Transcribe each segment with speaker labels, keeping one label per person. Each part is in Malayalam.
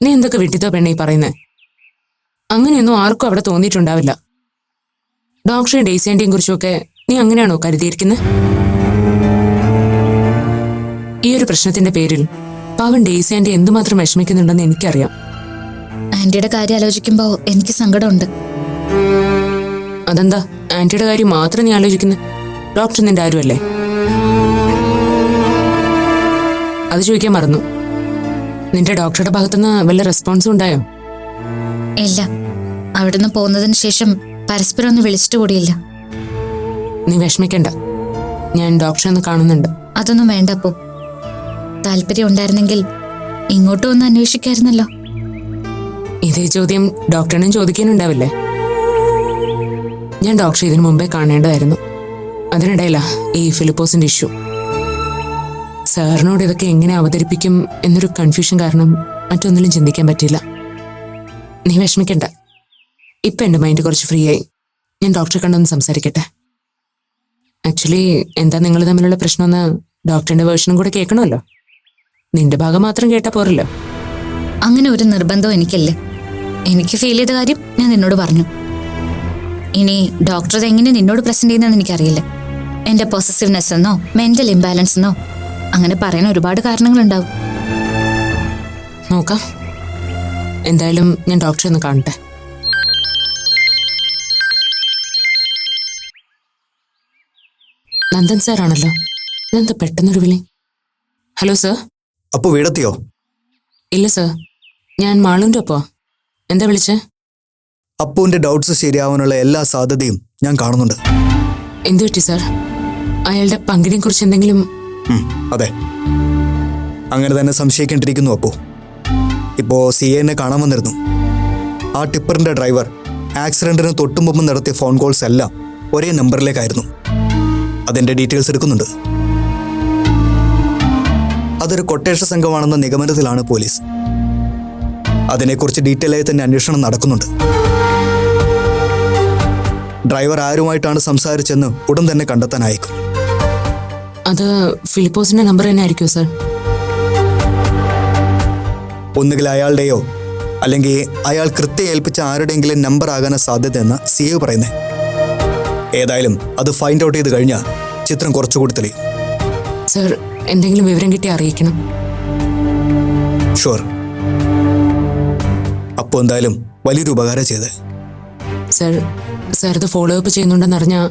Speaker 1: നീ എന്തൊക്കെ വിട്ടിത്തോ പെണ്ണെ ഈ പറയുന്നേ? അങ്ങനെയൊന്നും ആർക്കും അവിടെ തോന്നിയിട്ടുണ്ടാവില്ല. ഡോക്ടറെയും ഡെയ്സിയാന്റെയും കുറിച്ചൊക്കെ നീ അങ്ങനെയാണോ കരുതിയിരിക്കുന്നത്? ഈ ഒരു പ്രശ്നത്തിന്റെ പേരിൽ പാവൻ ഡെയ്സിയാന്റി എന്തുമാത്രം വിഷമിക്കുന്നുണ്ടെന്ന് എനിക്കറിയാം.
Speaker 2: ആന്റിയുടെ കാര്യം ആലോചിക്കുമ്പോ എനിക്ക് സങ്കടമുണ്ട്.
Speaker 1: അതെന്താ ആന്റിയുടെ കാര്യം മാത്രം നീ ആലോചിക്കുന്നു? ഡോക്ടർ നിന്റെ ആരുമല്ലേ? അത് ചോദിക്കാൻ മറന്നു. നിന്റെ ഡോക്ടറുടെ ഭാഗത്തുനിന്ന് വല്ല റെസ്പോൺസും ഉണ്ടായോ?
Speaker 2: ഇല്ല, അവിടുന്ന് പോകുന്നതിന് ശേഷം പരസ്പരം ഒന്ന് വിളിച്ചിട്ട് കൂടിയില്ല.
Speaker 1: നീ വിഷമിക്കണ്ട, ഞാൻ ഡോക്ടറെ ഒന്ന് കാണുന്നുണ്ട്.
Speaker 2: അതൊന്നും വേണ്ട അപ്പോ. താല്പര്യം ഉണ്ടായിരുന്നെങ്കിൽ ഇങ്ങോട്ടും ഒന്ന് അന്വേഷിക്കായിരുന്നല്ലോ.
Speaker 1: ഇതേ ചോദ്യം ഡോക്ടറിനും ചോദിക്കാനുണ്ടാവില്ലേ? ഞാൻ ഡോക്ടറെ ഇതിനു മുമ്പേ കാണേണ്ടതായിരുന്നു. അതിനിടയിലാ ഈ ഫിലിപ്പോസിന്റെ ഇഷ്യൂ. സാറിനോട് ഇതൊക്കെ എങ്ങനെ അവതരിപ്പിക്കും എന്നൊരു കൺഫ്യൂഷൻ കാരണം മറ്റൊന്നിലും ചിന്തിക്കാൻ പറ്റില്ല. നീ വിഷമിക്കണ്ട, ഇപ്പൊ എന്റെ മൈൻഡ് കുറച്ച് ഫ്രീ ആയി. ഞാൻ ഡോക്ടറെ കണ്ടൊന്ന് സംസാരിക്കട്ടെ. ആക്ച്വലി എന്താ നിങ്ങൾ തമ്മിലുള്ള പ്രശ്നമെന്ന് ഡോക്ടറിന്റെ വേർഷനും കൂടെ കേൾക്കണമല്ലോ. നിന്റെ ഭാഗം മാത്രം കേട്ടാ പോരല്ലോ.
Speaker 2: അങ്ങനെ ഒരു നിർബന്ധം എനിക്കല്ലേ. എനിക്ക് ഫീൽ ചെയ്ത കാര്യം ഞാൻ നിന്നോട് പറഞ്ഞു. ഇനി ഡോക്ടർ അതെങ്ങനെ നിന്നോട് പ്രസന്റ് ചെയ്യുന്നതെന്ന് എനിക്കറിയില്ല. എന്റെ പൊസസീവ്നെസ് എന്നോ മെന്റൽ ഇംബാലൻസ് എന്നോ അങ്ങനെ പറയാൻ ഒരുപാട് കാരണങ്ങളുണ്ടാവും.
Speaker 1: നോക്കാം. എന്തായാലും ഞാൻ ഡോക്ടറെ ഒന്ന് കാണട്ടെ. നന്ദൻ സാറാണല്ലോ. ഇതെന്താ പെട്ടെന്നൊരു വിളി? Hello sir.
Speaker 3: അപ്പോ വീടെത്തിയോ?
Speaker 1: ഇല്ല സർ, ഞാൻ മാളുവിൻ്റെ ഒപ്പോ. എന്താ വിളിച്ചേ?
Speaker 3: അപ്പുവിന്റെ ഡൗട്ട്സ് ശരിയാവാനുള്ള എല്ലാ സാധ്യതയും ഞാൻ കാണുന്നുണ്ട്.
Speaker 1: എന്തു പറ്റി സർ? അയാളുടെ പങ്കിനെ കുറിച്ച് എന്തെങ്കിലും?
Speaker 3: അതെ, അങ്ങനെ തന്നെ സംശയിക്കേണ്ടിയിരിക്കുന്നു. അപ്പോ ഇപ്പോ CAനെ കാണാൻ വന്നിരുന്നു. ആ ടിപ്പറിന്റെ ഡ്രൈവർ ആക്സിഡന്റിന് തൊട്ടുമുമ്പ് നടത്തിയ ഫോൺ കോൾസ് എല്ലാം ഒരേ നമ്പറിലേക്കായിരുന്നു. അതിന്റെ ഡീറ്റെയിൽസ് എടുക്കുന്നുണ്ട്. അതൊരു കൊട്ടേഷൻ സംഘമാണെന്ന നിഗമനത്തിലാണ് പോലീസ്. അതിനെക്കുറിച്ച് ഡീറ്റെയിൽ ആയി തന്നെ അന്വേഷണം നടക്കുന്നുണ്ട്. ഡ്രൈവർ ആരുമായിട്ടാണ് സംസാരിച്ചെന്ന് ഉടൻ തന്നെ കണ്ടെത്താനായേക്കും.
Speaker 1: അത് ഫിലിപ്പോസിന്റെ നമ്പർ തന്നെ ആയിരിക്കും സർ?
Speaker 3: ഒന്നുകിൽ അയാളുടെയോ അല്ലെങ്കിൽ അയാൾ കൃത്യം ഏൽപ്പിച്ച ആരുടെയെങ്കിലും നമ്പർ ആകാനാ സാധ്യതയെന്ന് CA പറയുന്നത്. ഏതായാലും അത് ഫൈൻഡ് ഔട്ട് ചെയ്ത് കഴിഞ്ഞാൽ ചിത്രം കുറച്ചുകൂടി തെളിയും.
Speaker 1: സർ, എന്തെങ്കിലും വിവരം കിട്ടി അറിയിക്കണം.
Speaker 3: ഷുവർ. അപ്പോൾ എന്തായാലും വലിയൊരു ഉപകാരം ചെയ്ത്.
Speaker 1: സർ ഇത് ഫോളോ അപ്പ് ചെയ്യുന്നുണ്ടെന്നറിഞ്ഞാൽ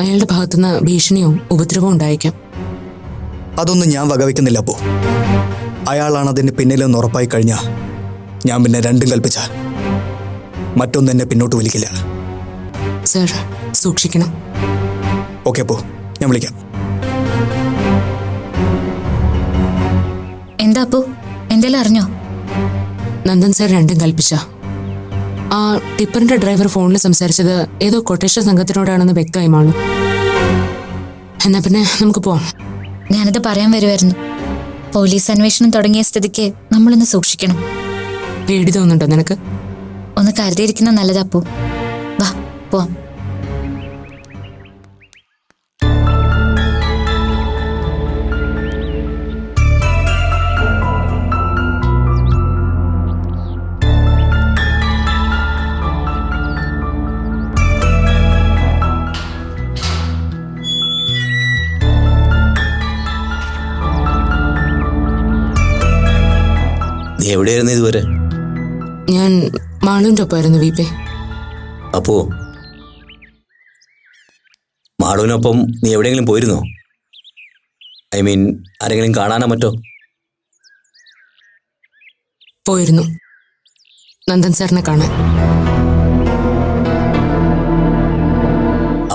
Speaker 1: അയാളുടെ ഭാഗത്തുനിന്ന് ഭീഷണിയോ ഉപദ്രവമോ ഉണ്ടായേക്കാം.
Speaker 3: അതൊന്നും ഞാൻ വകവയ്ക്കുന്നില്ല. അപ്പോൾ അയാളാണ് അതിന് പിന്നിലെന്ന് ഉറപ്പായി കഴിഞ്ഞാൽ ഞാൻ പിന്നെ രണ്ടും കൽപ്പിച്ചാൽ മറ്റൊന്നും എന്നെ പിന്നോട്ട് വലിക്കില്ല.
Speaker 1: സർ, സൂക്ഷിക്കണം.
Speaker 3: ഓക്കെ, അപ്പോൾ ഞാൻ വിളിക്കാം.
Speaker 2: എന്താ അപ്പോ, എന്തെങ്കിലും അറിഞ്ഞോ?
Speaker 1: നന്ദൻ സാർ രണ്ടും കൽപ്പിച്ച. ആ ടിപ്പറിന്റെ ഡ്രൈവർ ഫോണിൽ സംസാരിച്ചത് ഏതോ കൊട്ടേഷൻ സംഘത്തിനോടാണെന്ന് വ്യക്തമായി മാണു. എന്നാ പിന്നെ നമുക്ക് പോവാം.
Speaker 2: ഞാനത് പറയാൻ വരുമായിരുന്നു. പോലീസ് അന്വേഷണം തുടങ്ങിയ സ്ഥിതിക്ക് നമ്മളൊന്ന് സൂക്ഷിക്കണം.
Speaker 1: പേടി തോന്നുന്നുണ്ടോ നിനക്ക്?
Speaker 2: ഒന്ന് കരുതിയിരിക്കുന്ന നല്ലതാപ്പോ. വാ പോവാം.
Speaker 4: നീ എവിടെയായിരുന്നു ഇതുവരെ?
Speaker 1: ഞാൻ മാളുവിൻ്റെ ഒപ്പമായിരുന്നു വീപ്പേ.
Speaker 4: അപ്പോ മാളുവിനൊപ്പം നീ എവിടെയെങ്കിലും പോയിരുന്നോ? ഐ മീൻ, ആരെങ്കിലും കാണാനോ മറ്റോ?
Speaker 1: പോയിരുന്നു, നന്ദൻ സാറിനെ കാണാൻ.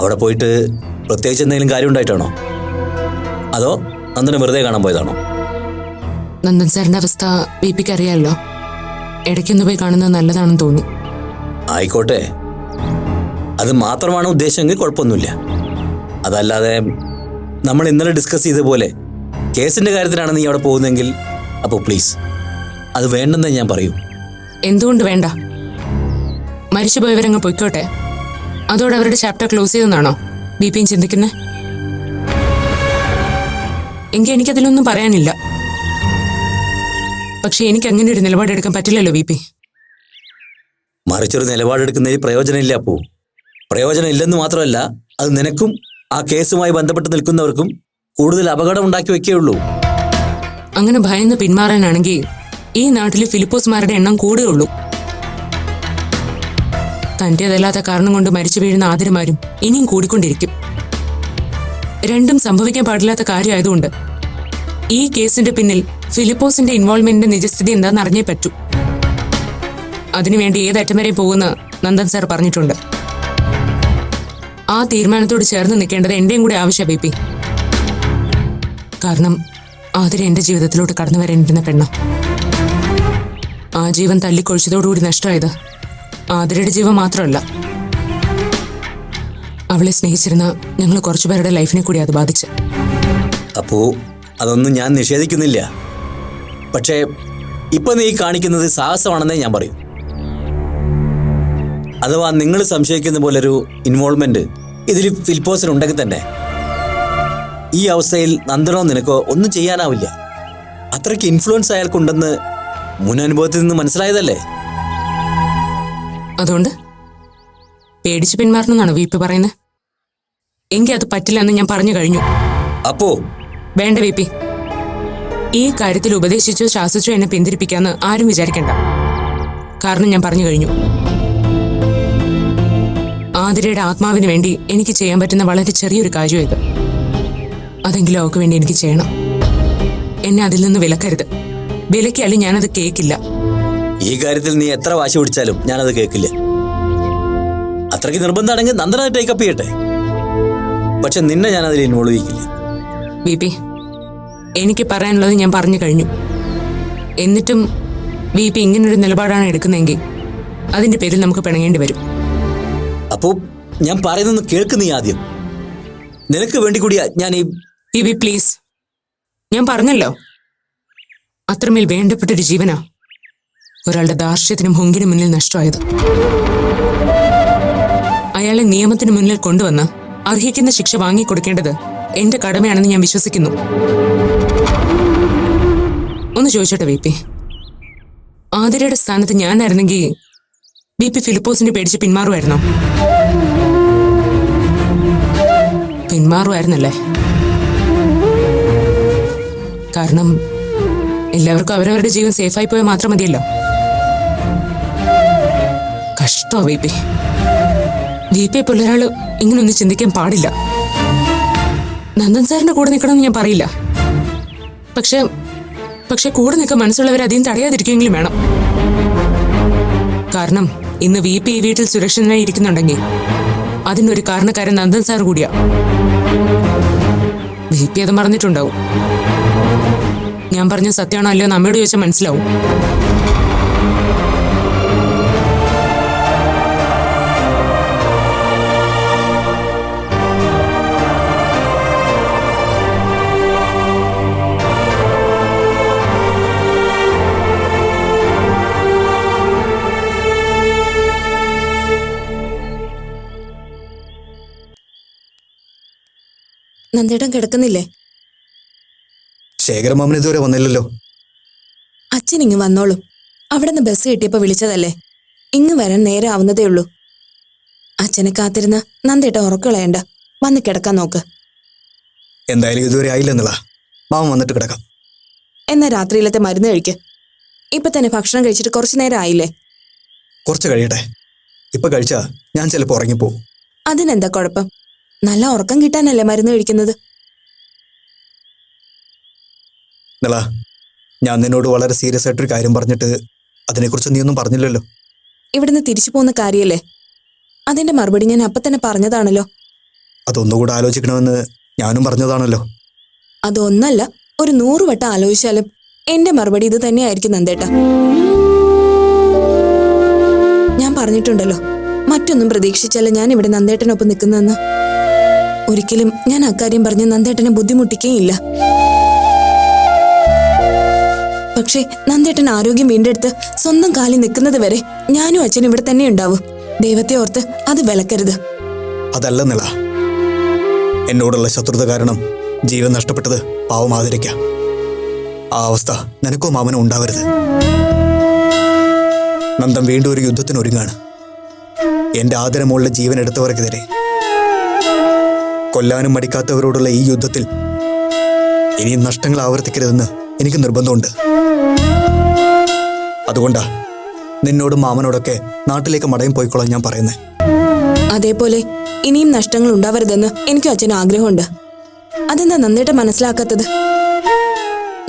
Speaker 4: അവിടെ പോയിട്ട് പ്രത്യേകിച്ച് എന്തെങ്കിലും കാര്യം ഉണ്ടായിട്ടാണോ, അതോ നന്ദനെ വെറുതെ കാണാൻ പോയതാണോ?
Speaker 1: നന്ദൻ സാറിന്റെ അവസ്ഥ വീപ്പിക്ക് അറിയാമല്ലോ. ഇടയ്ക്കൊന്ന് പോയി കാണുന്നത് നല്ലതാണെന്ന് തോന്നി.
Speaker 4: ആയിക്കോട്ടെ, അത് മാത്രമാണ് ഉദ്ദേശമെങ്കിൽ കുഴപ്പമൊന്നുമില്ല. അതല്ലാതെ നമ്മൾ ഇന്നലെ ഡിസ്കസ് ചെയ്ത പോലെ കേസിന്റെ കാര്യത്തിലാണ് നീ അവിടെ പോകുന്നതെങ്കിൽ അപ്പോൾ പ്ലീസ് അത് വേണ്ടെന്നേ ഞാൻ പറയൂ.
Speaker 1: എന്തുകൊണ്ട് വേണ്ട? മരിച്ചുപോയവരങ്ങ് പൊയ്ക്കോട്ടെ. അതോടെ അവരുടെ ചാപ്റ്റർ ക്ലോസ് ചെയ്തെന്നാണോ ബിപിയും ചിന്തിക്കുന്നത്? എങ്കിൽ എനിക്കതിലൊന്നും പറയാനില്ല. പക്ഷെ എനിക്ക് അങ്ങനെ ഒരു നിലപാടെടുക്കാൻ പറ്റില്ലല്ലോ VP.
Speaker 4: മറിച്ചൊരു നിലപാടെടുക്കുന്നതിൽ പ്രയോജനമില്ല അപ്പോ. പ്രയോജനം ഇല്ലെന്ന് മാത്രമല്ല, അത് നിനക്കും ആ കേസുമായി ബന്ധപ്പെട്ട് നിൽക്കുന്നവർക്കും കൂടുതൽ അപകടം ഉണ്ടാക്കി വെക്കുകയുള്ളൂ.
Speaker 1: അങ്ങനെ ഭയന്ന് പിന്മാറാനാണെങ്കിൽ ഈ നാട്ടിൽ ഫിലിപ്പോസ്മാരുടെ എണ്ണം കൂടുകയുള്ളൂ. തന്റേതല്ലാത്ത കാരണം കൊണ്ട് മരിച്ചു വീഴുന്ന ആതിരമാരും ഇനിയും കൂടിക്കൊണ്ടിരിക്കും. രണ്ടും സംഭവിക്കാൻ പാടില്ലാത്ത കാര്യമായതുകൊണ്ട് ഈ കേസിന്റെ പിന്നിൽ ഫിലിപ്പോസിന്റെ ഇൻവോൾവ്മെന്റിന്റെ നിജസ്ഥിതി എന്താണെന്ന് അറിഞ്ഞേ പറ്റൂ. അതിനുവേണ്ടി ഏതറ്റം വരെ പോകുന്ന നന്ദൻ സാർ പറഞ്ഞിട്ടുണ്ട്. ആ തീരുമാനത്തോട് ചേർന്ന് നിൽക്കേണ്ടത് എന്റെയും കൂടെ ആവശ്യ VP. കാരണം ആതിര എന്റെ ജീവിതത്തിലോട്ട് കടന്നു വരേണ്ടിരുന്ന പെണ്ണ. ആ ജീവൻ തല്ലിക്കൊഴിച്ചതോടുകൂടി നഷ്ടമായത് ആതിരയുടെ ജീവൻ മാത്രമല്ല, അവളെ സ്നേഹിച്ചിരുന്ന ഞങ്ങൾ കുറച്ചുപേരുടെ ലൈഫിനെ കൂടി അത് ബാധിച്ച്.
Speaker 4: അപ്പോ അതൊന്നും ഞാൻ നിഷേധിക്കുന്നില്ല. പക്ഷേ ഇപ്പൊ നീ കാണിക്കുന്നത് സാഹസമാണെന്നേ ഞാൻ പറയും. അഥവാ നിങ്ങൾ സംശയിക്കുന്ന പോലൊരു ഇൻവോൾവ്മെന്റ് ഇതിൽ ഫിലിപ്പോസിനുണ്ടെങ്കിൽ തന്നെ ഈ അവസ്ഥയിൽ നന്ദനോ നിനക്കോ ഒന്നും ചെയ്യാനാവില്ല. അത്രയ്ക്ക് ഇൻഫ്ലുവൻസ് അയാൾക്കുണ്ടെന്ന് മുൻ അനുഭവത്തിൽ നിന്ന് മനസ്സിലായതല്ലേ.
Speaker 1: അതുകൊണ്ട് പേടിച്ച് പിന്മാറണമെന്നാണ് VP പറയുന്നത്? എങ്കിൽ അത് പറ്റില്ല എന്ന് ഞാൻ പറഞ്ഞു കഴിഞ്ഞു.
Speaker 4: അപ്പോ
Speaker 1: വേണ്ട VP. ഈ കാര്യത്തിൽ ഉപദേശിച്ചോ ശാസിച്ചോ എന്നെ പിന്തിരിപ്പിക്കാന്ന് ആരും വിചാരിക്കണ്ട. കാരണം ഞാൻ പറഞ്ഞു കഴിഞ്ഞു. ആതിരയുടെ ആത്മാവിന് വേണ്ടി എനിക്ക് ചെയ്യാൻ പറ്റുന്ന വളരെ ചെറിയൊരു കാര്യം ഇത്. അതെങ്കിലും അവൾക്ക് വേണ്ടി എനിക്ക് ചെയ്യണം. എന്നെ അതിൽ നിന്ന് വിലക്കരുത്. വിലക്കിയാലും ഞാനത് കേൾക്കില്ല.
Speaker 4: ഈ കാര്യത്തിൽ നീ എത്ര വാശി പിടിച്ചാലും ഞാനത് കേൾക്കില്ല. അത്രയ്ക്ക് നിർബന്ധമാണെങ്കിൽ നന്ദന ടേക്കപ്പ് ചെയ്യട്ടെ. പക്ഷെ നിന്നെ ഞാൻ അതിൽ ഇൻവോൾവ് ചെയ്യിക്കില്ല.
Speaker 1: VP, എനിക്ക് പറയാനുള്ളത് ഞാൻ പറഞ്ഞു കഴിഞ്ഞു. എന്നിട്ടും VP ഇങ്ങനൊരു നിലപാടാണ് എടുക്കുന്നതെങ്കിൽ അതിന്റെ പേരിൽ നമുക്ക് പിണങ്ങേണ്ടി വരും.
Speaker 4: അപ്പോ ഞാൻ പറയുന്നൊന്ന് കേൾക്ക് നീ ആദ്യം. നിനക്ക് വേണ്ടി കൂടിയാ ഞാൻ ഈ
Speaker 1: VP പ്ലീസ്. ഞാൻ പറഞ്ഞല്ലോ, അത്രമേൽ വേണ്ടപ്പെട്ടൊരു ജീവനാ ഒരാളുടെ ധാർഷ്ട്യത്തിനും ഹുങ്കിനും മുന്നിൽ നഷ്ടമായത്. അയാളെ നിയമത്തിന് മുന്നിൽ കൊണ്ടുവന്ന് അർഹിക്കുന്ന ശിക്ഷ വാങ്ങിക്കൊടുക്കേണ്ടത് എന്റെ കടമയാണെന്ന് ഞാൻ വിശ്വസിക്കുന്നു. ഒന്ന് ചോദിച്ചോട്ടെ VP, ആതിരയുടെ സ്ഥാനത്ത് ഞാനായിരുന്നെങ്കിൽ VP ഫിലിപ്പോസിനെ പേടിച്ച് പിന്മാറുമായിരുന്നോ? പിന്മാറുമായിരുന്നല്ലേ? കാരണം എല്ലാവർക്കും അവരവരുടെ ജീവൻ സേഫായി പോയാൽ മാത്രം മതിയല്ലോ. കഷ്ടോ VP പിള്ളേരാള് ഇങ്ങനൊന്നും ചിന്തിക്കാൻ പാടില്ല. നന്ദൻ സാറിന്റെ കൂടെ നിൽക്കണമെന്ന് ഞാൻ പറയില്ല. പക്ഷെ കൂടെ നിൽക്കാൻ മനസ്സുള്ളവർ അധികം തടയാതിരിക്കുമെങ്കിലും വേണം. കാരണം ഇന്ന് VP ഈ വീട്ടിൽ സുരക്ഷിതനായി ഇരിക്കുന്നുണ്ടെങ്കിൽ അതിനൊരു കാരണക്കാരൻ നന്ദൻ സാർ കൂടിയാ. VP അത് മറന്നിട്ടുണ്ടാവും. ഞാൻ പറഞ്ഞ സത്യമാണോ അല്ലയോ നമ്മയോട് ചോദിച്ചാൽ മനസ്സിലാവും.
Speaker 5: നന്ദേട്ടൻ കിടക്കുന്നില്ലേ?
Speaker 3: ശേഖരമാമൻ ഇതുവരെ വന്നില്ലല്ലോ.
Speaker 5: അച്ഛൻ ഇങ്ങ് വന്നോളൂ. അവിടെ നിന്ന് ബസ് കിട്ടിയപ്പോ വിളിച്ചതല്ലേ. ഇങ്ങ് വരാൻ നേരെ ആവുന്നതേ ഉള്ളൂ. അച്ഛനെ കാത്തിരുന്ന് നന്ദേട്ടൻ ഉറക്കളയണ്ട. വന്ന് കിടക്കാൻ നോക്ക്.
Speaker 3: എന്തായാലും ഇതുവരെ ആയില്ലെന്നുള്ള മാമൻ വന്നിട്ട് കിടക്കാം.
Speaker 5: എന്നാ രാത്രിയിലത്തെ മരുന്ന് കഴിക്ക്. ഇപ്പൊ തന്നെ ഭക്ഷണം കഴിച്ചിട്ട് കുറച്ചു നേരം ആയില്ലേ?
Speaker 3: കുറച്ച് കഴിയട്ടെ. ഇപ്പൊ കഴിച്ചാ ഞാൻ ചിലപ്പോൾ ഉറങ്ങിപ്പോവും.
Speaker 5: അതിനെന്താ കുഴപ്പം? നല്ല ഉറക്കം കിട്ടാനല്ലേ മരുന്ന് കഴിക്കുന്നത്.
Speaker 3: നിള, ഞാൻ നിന്നോട് വളരെ സീരിയസ് ആയിട്ടൊരു കാര്യം പറഞ്ഞിട്ട് അതിനെക്കുറിച്ച് നീ ഒന്നും പറഞ്ഞില്ലല്ലോ.
Speaker 5: ഇവിടുന്ന് തിരിച്ചു പോകുന്ന കാര്യല്ലേ? അതിന്റെ മറുപടി ഞാൻ അപ്പൊ തന്നെ പറഞ്ഞതാണല്ലോ.
Speaker 3: അതൊന്നുകൂടെ ആലോചിക്കണമെന്ന് ഞാനും പറഞ്ഞതാണല്ലോ.
Speaker 5: അതൊന്നല്ല, ഒരു 100 വട്ടം ആലോചിച്ചാലും എന്റെ മറുപടി ഇത് തന്നെയായിരിക്കും നന്ദേട്ട. ഞാൻ പറഞ്ഞിട്ടുണ്ടല്ലോ, മറ്റൊന്നും പ്രതീക്ഷിച്ചല്ല ഞാൻ ഇവിടെ നന്ദേട്ടനൊപ്പം നിൽക്കുന്നതെന്ന്. ഒരിക്കലും ഞാൻ അക്കാര്യം പറഞ്ഞ് നന്ദേട്ടനെ ബുദ്ധിമുട്ടിക്കേയില്ല. പക്ഷേ നന്ദേട്ടൻ ആരോഗ്യം വീണ്ടെടുത്ത് സ്വന്തം കാലിൽ നിൽക്കുന്നത് വരെ ഞാനും അച്ഛനും ഇവിടെ തന്നെ ഉണ്ടാവും. ദൈവത്തെ ഓർത്ത് അത് വിലക്കരുത്.
Speaker 3: അതല്ല നിള, എന്നോടുള്ള ശത്രുത കാരണം ജീവൻ നഷ്ടപ്പെട്ടത് പാവം ആതിരയ്ക്ക. ആ അവസ്ഥ നിനക്കോ മാമനോ ഉണ്ടാവരുത്. നന്ദൻ വീണ്ടും ഒരു യുദ്ധത്തിനൊരുങ്ങാണ്. എന്റെ ആദരമുള്ള ജീവൻ എടുത്തവർക്കെതിരെ. കൊല്ലാനും മടിക്കാത്തവരോടുള്ള ഈ യുദ്ധത്തിൽ ഇനിയും നഷ്ടങ്ങൾ ആവർത്തിക്കരുതെന്ന് എനിക്ക് നിർബന്ധമുണ്ട്. അതുകൊണ്ടാ നിന്നോടും മാമനോടൊക്കെ നാട്ടിലേക്ക് മടങ്ങി പോയിക്കോളാൻ ഞാൻ പറയുന്നത്.
Speaker 5: അതേപോലെ ഇനിയും നഷ്ടങ്ങൾ ഉണ്ടാവരുതെന്ന് എനിക്കും അച്ഛന് ആഗ്രഹമുണ്ട്. അതെന്താ നന്ദേട്ട മനസ്സിലാക്കാത്തത്?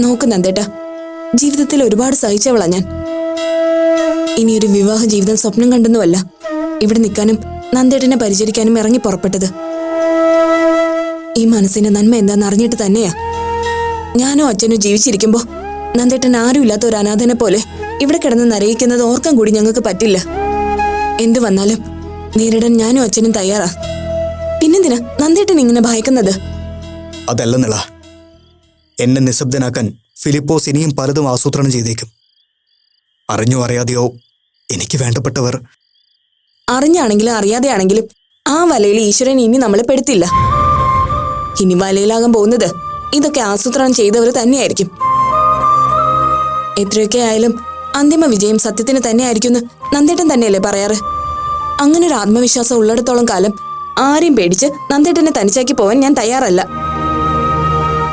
Speaker 5: നോക്ക് നന്ദേട്ട, ജീവിതത്തിൽ ഒരുപാട് സഹിച്ചവളാ ഞാൻ. ഇനിയൊരു വിവാഹ ജീവിതം സ്വപ്നം കണ്ടെന്നുമല്ല ഇവിടെ നിൽക്കാനും നന്ദേട്ടനെ പരിചരിക്കാനും ഇറങ്ങി പുറപ്പെട്ടത്. ഈ മനസ്സിന്റെ നന്മ എന്താന്ന് അറിഞ്ഞിട്ട് തന്നെയാ. ഞാനോ അച്ഛനോ ജീവിച്ചിരിക്കുമ്പോ നന്ദേട്ടൻ ആരുമില്ലാത്ത ഒരു അനാഥനെ പോലെ ഇവിടെ കിടന്ന് നരയിക്കുന്നത് ഓർക്കാൻ കൂടി ഞങ്ങൾക്ക് പറ്റില്ല. എന്തു വന്നാലും നേരിടാൻ ഞാനും അച്ഛനും തയ്യാറാ. പിന്നെന്തിനാ നന്ദേട്ടൻ ഇങ്ങനെ ഭയക്കുന്നത്?
Speaker 3: അതല്ല നിള, എന്നെ നിശബ്ദനാക്കാൻ ഫിലിപ്പോസ് ഇനിയും പലതും ആസൂത്രണം ചെയ്തേക്കും. അറിഞ്ഞോ അറിയാതെയോ എനിക്ക് വേണ്ടപ്പെട്ടവർ.
Speaker 5: അറിഞ്ഞാണെങ്കിലും അറിയാതെയാണെങ്കിലും ആ വലയിൽ ഈശ്വരൻ ഇനി നമ്മളെ പെടുത്തില്ല. ഇനി വലയിലാകാൻ പോകുന്നത് ഇതൊക്കെ ആസൂത്രണം ചെയ്തവർ തന്നെയായിരിക്കും. എത്രയൊക്കെ ആയാലും അന്തിമ വിജയം സത്യത്തിന് തന്നെയായിരിക്കുമെന്ന് നന്ദേട്ടൻ തന്നെയല്ലേ പറയാറ്? അങ്ങനെ ഒരു ആത്മവിശ്വാസം ഉള്ളിടത്തോളം കാലം ആരെയും പേടിച്ച് നന്ദേട്ടനെ തനിച്ചാക്കി പോവാൻ ഞാൻ തയ്യാറല്ല.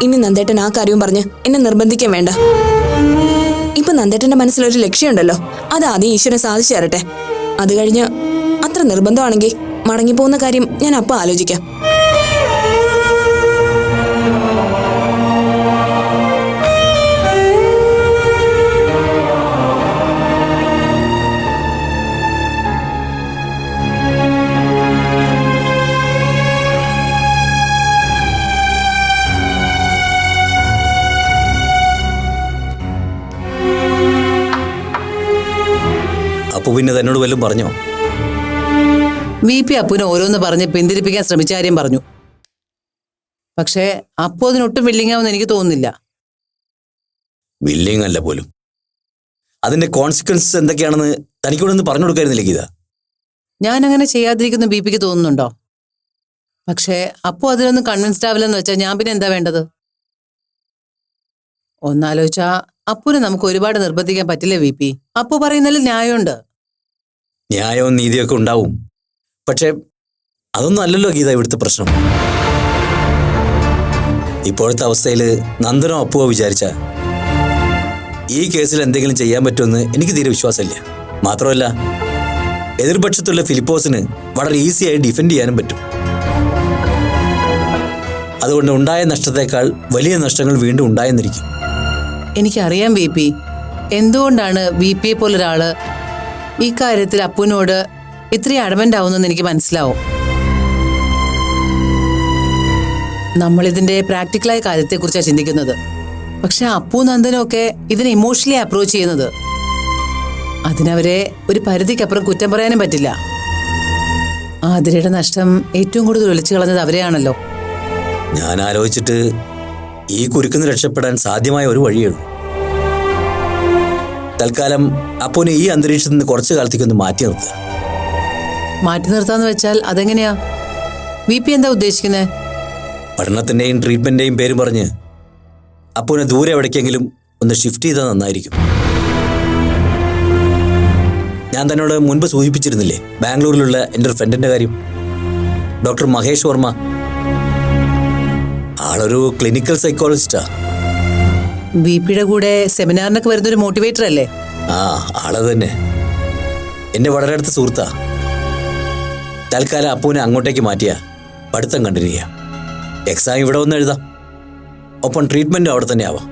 Speaker 5: ഇനി നന്ദേട്ടൻ ആ കാര്യവും പറഞ്ഞ് എന്നെ നിർബന്ധിക്കാൻ വേണ്ട. ഇപ്പൊ നന്ദേട്ടന്റെ മനസ്സിലൊരു ലക്ഷ്യമുണ്ടല്ലോ, അത് ആദ്യം ഈശ്വരൻ സാധിച്ചു തരട്ടെ. അത് കഴിഞ്ഞ് അത്ര നിർബന്ധമാണെങ്കിൽ മടങ്ങിപ്പോകുന്ന കാര്യം ഞാൻ അപ്പം ആലോചിക്കാം.
Speaker 4: അപ്പു പിന്നെ തന്നോട് വല്ലതും പറഞ്ഞോ?
Speaker 6: VP അപ്പുവിനെ ഓരോന്ന് പറഞ്ഞ് പിന്തിരിപ്പിക്കാൻ ശ്രമിച്ച കാര്യം പറഞ്ഞു. പക്ഷേ അപ്പു അതിനൊട്ടും വില്ലിങ്ങാവെന്ന് എനിക്ക് തോന്നുന്നില്ല.
Speaker 4: വില്ലിങ് അല്ല പോലും. അതിന്റെ കോൺസിക്വൻസസ് എന്തൊക്കെയാണെന്ന് തനിക്കൂടൊന്ന് പറഞ്ഞു കൊടുക്കായിരുന്നില്ലേ ഗീത?
Speaker 6: ഞാൻ അങ്ങനെ ചെയ്യാതിരിക്കുന്ന VPക്ക് തോന്നുന്നുണ്ടോ? പക്ഷേ അപ്പു അതിലൊന്നും കൺവിൻസ്ഡ് ആവില്ലെന്ന് വെച്ചാൽ ഞാൻ പിന്നെ എന്താ വേണ്ടത്? ഒന്നാലോചിച്ചാ അപ്പുവിനെ നമുക്ക് ഒരുപാട് നിർബന്ധിക്കാൻ പറ്റില്ലേ VP? അപ്പു പറയുന്നതിൽ ന്യായമുണ്ട്.
Speaker 4: ന്യായവും നീതിയൊക്കെ ഉണ്ടാവും. പക്ഷേ അതൊന്നും അല്ലല്ലോ ഗീത ഇവിടുത്തെ പ്രശ്നം. ഇപ്പോഴത്തെ അവസ്ഥയിൽ നന്ദനോ അപ്പുവോ വിചാരിച്ച ഈ കേസിൽ എന്തെങ്കിലും ചെയ്യാൻ പറ്റുമെന്ന് എനിക്ക് തീരെ വിശ്വാസമില്ല. മാത്രമല്ല എതിർപക്ഷത്തുള്ള ഫിലിപ്പോസിന് വളരെ ഈസിയായി ഡിഫെൻഡ് ചെയ്യാനും പറ്റും. അതുകൊണ്ട് ഉണ്ടായ നഷ്ടത്തെക്കാൾ വലിയ നഷ്ടങ്ങൾ വീണ്ടും ഉണ്ടായെന്നിരിക്കും.
Speaker 6: എനിക്കറിയാം VP എന്തുകൊണ്ടാണ് VPയെ പോലൊരാള് ഈ കാര്യത്തിൽ അപ്പുവിനോട് ഇത്രയും അഡമന്റ് ആവുന്നെന്ന് എനിക്ക് മനസ്സിലാവും. നമ്മളിതിന്റെ പ്രാക്ടിക്കലായ കാര്യത്തെക്കുറിച്ചാണ് ചിന്തിക്കുന്നത്. പക്ഷെ അപ്പു നന്ദനും ഒക്കെ ഇതിനെ ഇമോഷണലി അപ്രോച്ച് ചെയ്യുന്നത്. അതിനവരെ ഒരു പരിധിക്കപ്പുറം കുറ്റം പറയാനും പറ്റില്ല. ആതിരയുടെ നഷ്ടം ഏറ്റവും കൂടുതൽ ഒലിച്ചു കളഞ്ഞത് അവരെയാണല്ലോ.
Speaker 4: ഞാൻ ആലോചിച്ചിട്ട് ഈ കുരുക്കിന്ന് രക്ഷപ്പെടാൻ സാധ്യമായ ഒരു വഴിയുള്ളൂ. തൽക്കാലം അപ്പുവിനെ ഈ അന്തരീക്ഷത്തിൽ നിന്ന് കുറച്ചു കാലത്തേക്കൊന്ന് മാറ്റി നിർത്തുക.
Speaker 6: മാറ്റി നിർത്താന്ന് വെച്ചാൽ അതെങ്ങനെയാ? VP എന്താ ഉദ്ദേശിക്കുന്നത്?
Speaker 4: പഠനത്തിന്റെയും ട്രീറ്റ്മെന്റിന്റെയും പേര് പറഞ്ഞ് അപ്പുവിനെ ദൂരെ എവിടേക്കെങ്കിലും ഒന്ന് ഷിഫ്റ്റ് ചെയ്താൽ നന്നായിരിക്കും. ഞാൻ തന്നോട് മുൻപ് സൂചിപ്പിച്ചിരുന്നില്ലേ ബാംഗ്ലൂരിലുള്ള എൻ്റെ ഒരു ഫ്രണ്ടിന്റെ കാര്യം, ഡോക്ടർ മഹേഷ് വർമ്മ. ആളൊരു ക്ലിനിക്കൽ സൈക്കോളജിസ്റ്റാ.
Speaker 6: VPയുടെ കൂടെ സെമിനാറിനൊക്കെ വരുന്നൊരു മോട്ടിവേറ്റർ അല്ലേ?
Speaker 4: ആ ആളത് തന്നെ. എൻ്റെ വളരെ അടുത്ത സുഹൃത്താ. തൽക്കാലം അപ്പുവിനെ അങ്ങോട്ടേക്ക് മാറ്റിയ പഠിത്തം കണ്ടിന്യൂ ചെയ്യാം. എക്സാം ഇവിടെ വന്ന് എഴുതാം. ഒപ്പം ട്രീറ്റ്മെൻറ്റും അവിടെ തന്നെ ആവാം.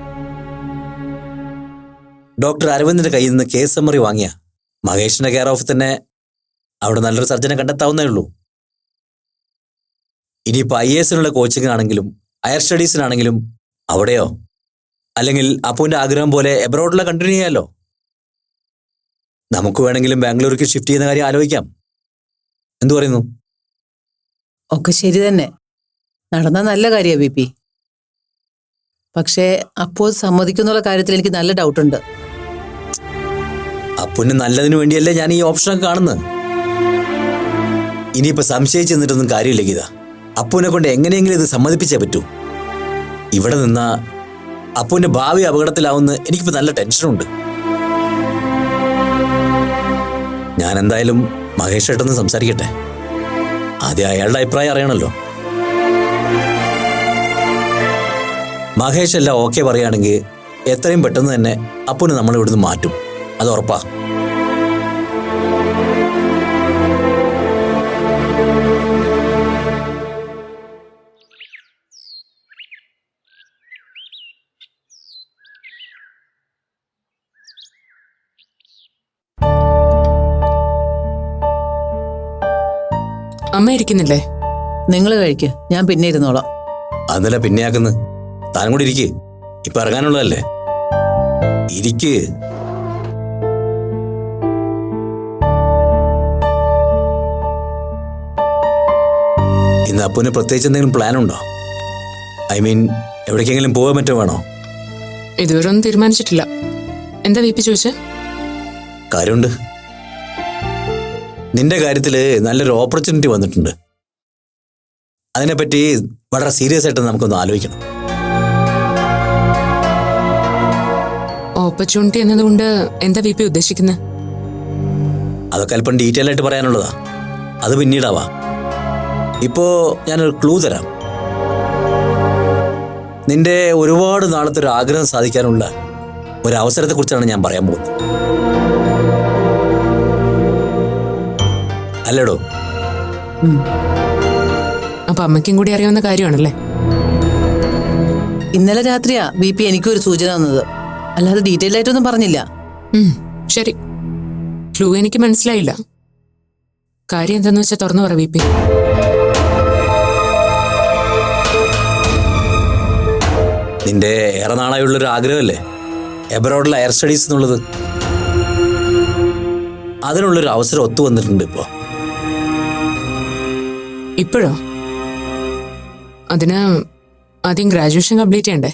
Speaker 4: ഡോക്ടർ അരവിന്ദിന്റെ കയ്യിൽ നിന്ന് കേസ് സമ്മറി വാങ്ങിയ മഹേഷിന്റെ കെയർ ഓഫ് തന്നെ അവിടെ നല്ലൊരു സർജനെ കണ്ടെത്താവുന്നേ ഉള്ളൂ. ഇനിയിപ്പോൾ IASനുള്ള കോച്ചിങ്ങിനാണെങ്കിലും ഹയർ സ്റ്റഡീസിനാണെങ്കിലും അവിടെയോ അല്ലെങ്കിൽ അപ്പുവിന്റെ ആഗ്രഹം പോലെ എബ്രോഡിലെ കണ്ടിന്യൂ ചെയ്യാമല്ലോ. നമുക്ക് വേണമെങ്കിലും ബാംഗ്ലൂർക്ക് ഷിഫ്റ്റ് ചെയ്യുന്ന കാര്യം ആലോചിക്കാം. എന്തു പറയുന്നു?
Speaker 6: ഒക്കെ ശരി തന്നെ, നടന്ന നല്ല കാര്യമാണ് VP. പക്ഷേ അപ്പോൾ സമ്മതിക്കുന്നുള്ള കാര്യത്തിൽ എനിക്ക് നല്ല ഡൗട്ടുണ്ട്.
Speaker 4: അപ്പുവിന് നല്ലതിന് വേണ്ടിയല്ലേ ഞാൻ ഈ ഓപ്ഷൻ കാണുന്നത്. ഇനിയിപ്പോ സംശയിച്ച് നിന്നിട്ടൊന്നും കാര്യമില്ല ഗീത. അപ്പുവിനെ കൊണ്ട് എങ്ങനെയെങ്കിലും ഇത് സമ്മതിപ്പിച്ചേ പറ്റൂ. ഇവിടെ നിന്നാ അപ്പുവിന്റെ ഭാവി അപകടത്തിലാവുന്ന എനിക്കിപ്പോ നല്ല ടെൻഷനുണ്ട്. ഞാൻ എന്തായാലും മഹേഷായിട്ടൊന്ന് സംസാരിക്കട്ടെ. ആദ്യം അയാളുടെ അഭിപ്രായം അറിയണല്ലോ. മഹേഷ് എല്ലാം ഓക്കെ പറയുകയാണെങ്കിൽ എത്രയും പെട്ടെന്ന് തന്നെ അപ്പുവിനെ നമ്മൾ ഇവിടുന്ന് മാറ്റും. അത് ഉറപ്പാ.
Speaker 1: അമ്മ ഇരിക്കുന്നില്ലേ?
Speaker 6: നിങ്ങൾ കഴിക്ക്, ഞാൻ പിന്നെ ഇരുന്നോളാം.
Speaker 4: അതെന്നല്ല പിന്നെയാക്കുന്നു. താനും കൂടി ഇരിക്ക്. ഇപ്പൊ ഇറങ്ങാനുള്ളതല്ലേ. ഇരിക്ക്. ഇന്ന് അപ്പുവിന് പ്രത്യേകിച്ച് എന്തെങ്കിലും പ്ലാൻ ഉണ്ടോ? ഐ മീൻ എവിടേക്കെങ്കിലും പോകാൻ പറ്റോ വേണോ?
Speaker 1: ഇതുവരെ ഒന്നും തീരുമാനിച്ചിട്ടില്ല. എന്താ വീപ്പി ചോദിച്ചേ?
Speaker 4: കാര്യമുണ്ട്. നിന്റെ കാര്യത്തില് നല്ലൊരു ഓപ്പർച്യൂണിറ്റി വന്നിട്ടുണ്ട്. അതിനെപ്പറ്റി വളരെ സീരിയസ് ആയിട്ട് നമുക്കൊന്ന് ആലോചിക്കണം.
Speaker 1: ഓപ്പർച്യൂണിറ്റി എന്നതുകൊണ്ട് എന്താ വീപ്പി ഉദ്ദേശിക്കുന്നത്?
Speaker 4: അതൊക്കെ അല്പം ഡീറ്റെയിൽ ആയിട്ട് പറയാനുള്ളതാ. അത് പിന്നീടാവാ. ഇപ്പോ ഞാനൊരു ക്ലൂ തരാം. നിന്റെ ഒരുപാട് നാളത്തെ ഒരു ആഗ്രഹം സാധിക്കാനുള്ള ഒരു അവസരത്തെക്കുറിച്ചാണ് ഞാൻ പറയാൻ പോകുന്നത്. അല്ലേടോ?
Speaker 1: അപ്പൊ അമ്മയ്ക്കും കൂടി അറിയാവുന്ന കാര്യമാണല്ലേ?
Speaker 6: ഇന്നലെ രാത്രിയാ BP എനിക്കൊരു സൂചന തന്നത്, അല്ലാതെ ഡീറ്റെയിൽ ആയിട്ടൊന്നും പറഞ്ഞില്ല.
Speaker 1: ശരി, ക്ലൂ എനിക്ക് മനസ്സിലായില്ല. കാര്യം എന്താന്ന് വെച്ചാൽ തുറന്നു പറ വീപ്പി.
Speaker 4: നിന്റെ ഏറെ നാളായുള്ളൊരു ആഗ്രഹമല്ലേ എബ്രോഡിലെ ഹയർ സ്റ്റഡീസ് എന്നുള്ളത്. അതിനുള്ളൊരു അവസരം ഒത്തു വന്നിട്ടുണ്ട് ഇപ്പോ.
Speaker 1: ഇപ്പോഴോ? അതിന് ആദ്യം ഗ്രാജുവേഷൻ കംപ്ലീറ്റ് ചെയ്യണ്ടേ?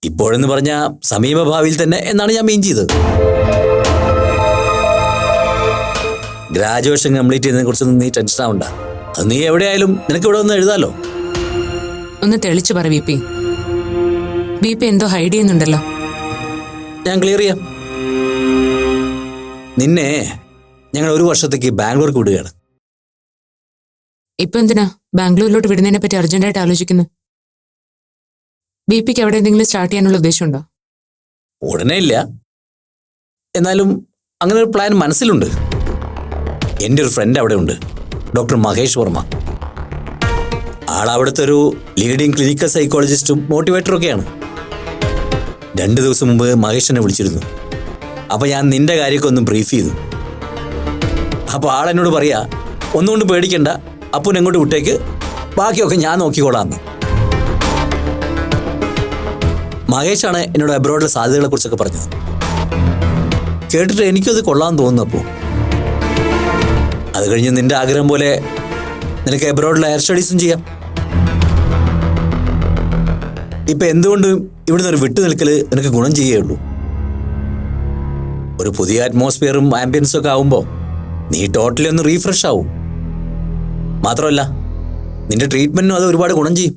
Speaker 4: ഇപ്പോഴെന്ന് പറഞ്ഞ സമീപഭാവിയിൽ തന്നെ എന്നാണ് ഞാൻ മീൻ ചെയ്തത്. ഗ്രാജുവേഷൻ കംപ്ലീറ്റ് ചെയ്തതിനെ കുറിച്ചൊന്നും നീ ടെൻഷൻ ആവണ്ട. അത് നീ എവിടെയായാലും നിനക്ക് ഇവിടെ ഒന്ന് എഴുതാലോ.
Speaker 1: ഒന്ന് തെളിച്ചു പറ വീപ്പി. വീപ്പി എന്തോ ഹൈഡ് ചെയ്യുന്നുണ്ടല്ലോ.
Speaker 4: ഞാൻ ക്ലിയർ ചെയ്യാം. നിന്നെ ഞങ്ങൾ ഒരു വർഷത്തേക്ക് ബാംഗ്ലൂർക്ക് വിടുകയാണ്.
Speaker 1: ഇപ്പൊ എന്തിനാ ബാംഗ്ലൂരിലോട്ട് വിടുന്നതിനെ പറ്റി അർജന്റായിട്ട് ആലോചിക്കുന്നു? ബിപിക്ക് അവിടെ എന്തെങ്കിലും സ്റ്റാർട്ട് ചെയ്യാനുള്ള ഉദ്ദേശമുണ്ടോ?
Speaker 4: ഉടനെ ഇല്ല, എന്നാലും അങ്ങനെ ഒരു പ്ലാൻ മനസ്സിലുണ്ട്. എൻ്റെ ഒരു ഫ്രണ്ട് അവിടെ ഉണ്ട്, ഡോക്ടർ മഹേഷ് വർമ്മ. ആളവിടുത്തെ ഒരു ലീഡിങ് ക്ലിനിക്കൽ സൈക്കോളജിസ്റ്റും മോട്ടിവേറ്ററും ഒക്കെയാണ്. 2 ദിവസം മുമ്പ് മഹേഷ് എന്നെ വിളിച്ചിരുന്നു. അപ്പോൾ ഞാൻ നിന്റെ കാര്യമൊക്കെ ഒന്ന് ബ്രീഫ് ചെയ്തു. അപ്പോൾ ആളെന്നോട് പറയാ, ഒന്നുകൊണ്ട് പേടിക്കണ്ട, അപ്പൂനെ എങ്ങോട്ട് വിട്ടേക്ക്, ബാക്കിയൊക്കെ ഞാൻ നോക്കിക്കോളാന്ന്. മഹേഷാണ് എന്നോട് അബ്രോഡിലെ സാധ്യതകളെ കുറിച്ചൊക്കെ പറഞ്ഞത്. കേട്ടിട്ട് എനിക്കത് കൊള്ളാൻ തോന്നുന്നു. അപ്പോൾ അത് കഴിഞ്ഞ് നിന്റെ ആഗ്രഹം പോലെ നിനക്ക് അബ്രോഡിലെ ഹയർ സ്റ്റഡീസും ചെയ്യാം. ഇപ്പൊ എന്തുകൊണ്ടും ഇവിടുന്ന് ഒരു വിട്ടു നിൽക്കൽ നിനക്ക് ഗുണം ചെയ്യുകയുള്ളൂ. ഒരു പുതിയ അറ്റ്മോസ്ഫിയറും ആംബിയൻസും ഒക്കെ ആവുമ്പോൾ നീ ടോട്ടലി ഒന്ന് റീഫ്രഷ് ആവും. മാത്രമല്ല നിന്റെ ട്രീറ്റ്മെന്റിനും അത് ഒരുപാട് ഗുണം ചെയ്യും.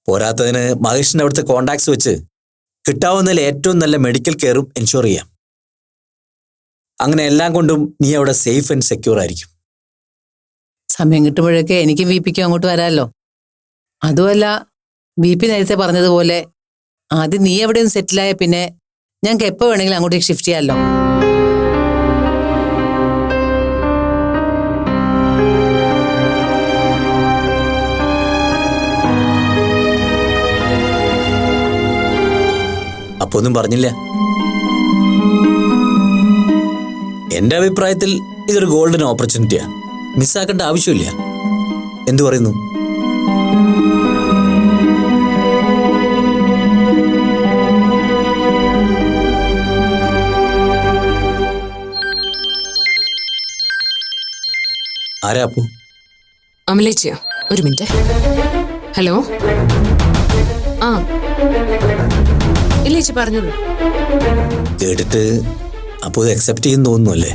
Speaker 4: പോരാത്തതിന് മഹേഷിന്റെ അവിടുത്തെ കോണ്ടാക്ട്സ് വെച്ച് കിട്ടാവുന്നതിൽ ഏറ്റവും നല്ല മെഡിക്കൽ കെയറും എൻഷുർ ചെയ്യാം. അങ്ങനെ എല്ലാം കൊണ്ടും നീ അവിടെ സേഫ് ആൻഡ് സെക്യൂർ ആയിരിക്കും.
Speaker 6: സമയം കിട്ടുമ്പോഴൊക്കെ എനിക്ക് VPക്കും അങ്ങോട്ട് വരാമല്ലോ. അതുമല്ല, BP നേരത്തെ പറഞ്ഞതുപോലെ ആദ്യം നീ എവിടെ ഒന്ന് സെറ്റിലായ പിന്നെ ഞങ്ങൾക്ക് എപ്പോൾ വേണമെങ്കിലും അങ്ങോട്ടേക്ക് ഷിഫ്റ്റ് ചെയ്യാമല്ലോ.
Speaker 4: അപ്പൊ ഒന്നും പറഞ്ഞില്ല. എന്റെ അഭിപ്രായത്തിൽ ഇതൊരു ഗോൾഡൻ ഓപ്പർച്യൂണിറ്റിയാ, മിസ്സാക്കേണ്ട ആവശ്യമില്ല. എന്തു പറയുന്നു? ആരാ അപ്പു?
Speaker 1: അമലേച്ചിയാ, ഒരു മിനിറ്റ്. ഹലോ. ആ ഇല്ലേച്ചി പറഞ്ഞോളൂ.
Speaker 4: കേട്ടിട്ട് അപ്പോൾ ഇത് അക്സെപ്റ്റ് ചെയ്യുന്നു തോന്നുന്നു അല്ലേ?